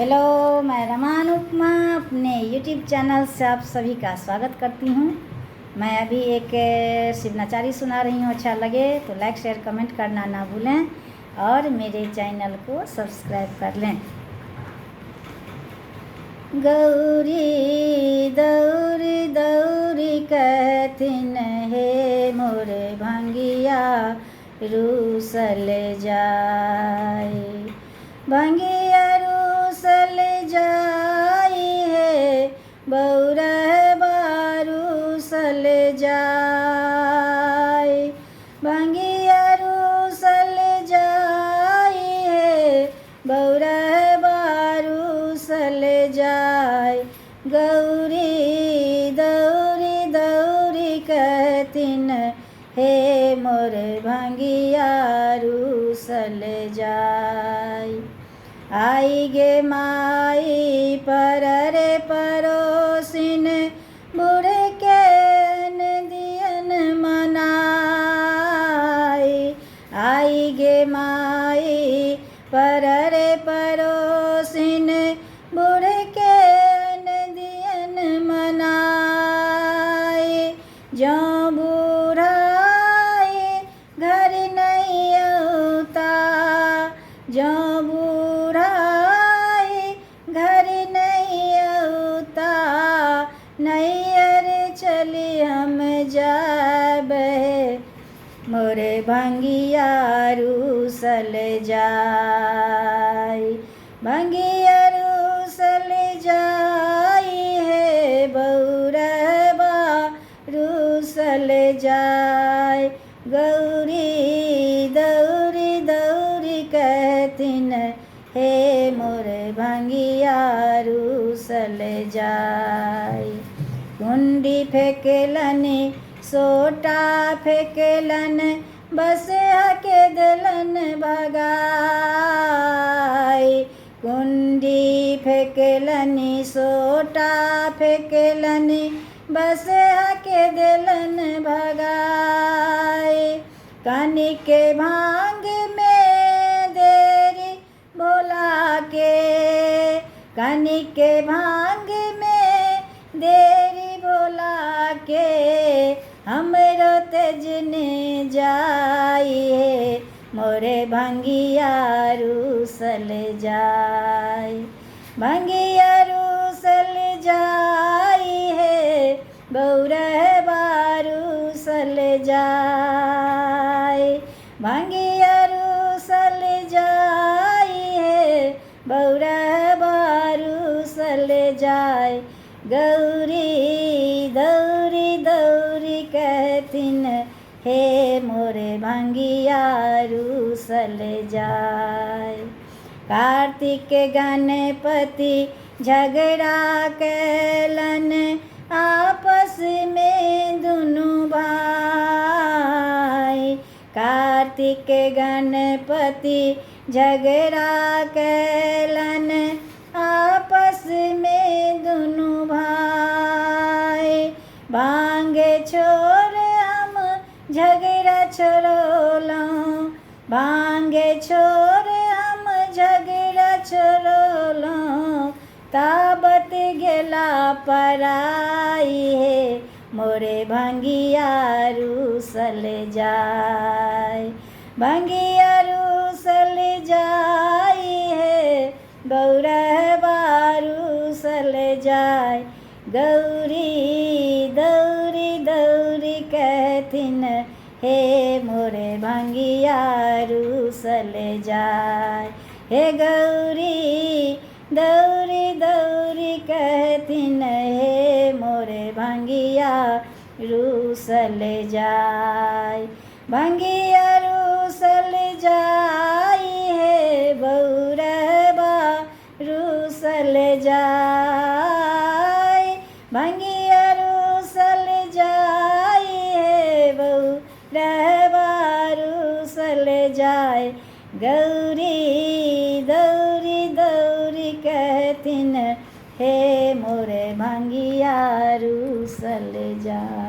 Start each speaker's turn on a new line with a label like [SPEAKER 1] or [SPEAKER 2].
[SPEAKER 1] Hello, मैं रमान उपमा अपने YouTube channel से आप सभी का स्वागत करती हूँ। मैं अभी एक शिवनाचारी सुना रही हूँ। अच्छा लगे तो लाइक शेयर कमेंट करना ना भूलें और मेरे चैनल को सब्सक्राइब कर लें। गौरी दौरी दौरी कहथिन हे मोर भंगिया रूसल जाय, भंगिया रूसल जाई है बौरह बारूसल जाय, भंगिया रूसल जाई है बौरह बारूसल जाय। गौरी दौरी दौरी कहथिन हे मोर भंगिया रूसल जाय। आई गे माई पर रे परोसिन बुढ़ के दियन मनाई, आई गे माई पर रे परोसिन बुढ़ के दियन मनाई। जो बूढ़ाई घर नहीं औता, जो बूढ़ाई घर नहीं औता, नैयर चली हम जाबे मोरे भंगिया रूसल जाय, भंगिया रूसल जाई है बौरह बारूसल जाय। गौरी दौरी दौरी कहथिन हे मोर भंगिया रूसल जाय। कुंडी फेंकलन सोटा फेंकलन बस के दिलन भगाई, कुंडी फेंकलन सोटा फेंकलन बस के दिलन भगाई। कानी के भांग में देरी भोला के, कानी के भांग में देरी भोला के, हमरो तेजने जाइए मोरे भंगिया रूसल जाय, भंगिया रूसल जाई है बौरह बारूसल जाय, भंगिया रूसल जाई है बौरह बारूसल जाय। गौरी दौरी दौरी कहथिन हे मोरे भंगिया रूसल जाय। कार्तिक गणपति झगड़ा कैलन आपस में दुनु भाई, कार्तिक गणपति झगड़ा कैलन आपस में दुनु भाई। भांगे छोड़ हम झगड़ा छोड़ोलौं, भांगे छोड़ हम झगड़ा छोड़ोलौं, ताबत गेला पराई है मोरे भंगिया रूसल जाय, भंगिया रूसल जाई है बौरह बारूसल जाय। गौरी दौरी दौरी कहथिन हे मोरे भंगिया रूसल जाय, हे गौरी दौरी दौरी कहथिन हे मोरे भंगिया रूसल जाय, भंगिया रूसल जाई है बौरह बारूसल जाय, भंगिया रूसल जाई है बौरह बारूसल जाय। गौरी दौरी दौरी कहथिन हे मोरे भंगिया रूसल जाय।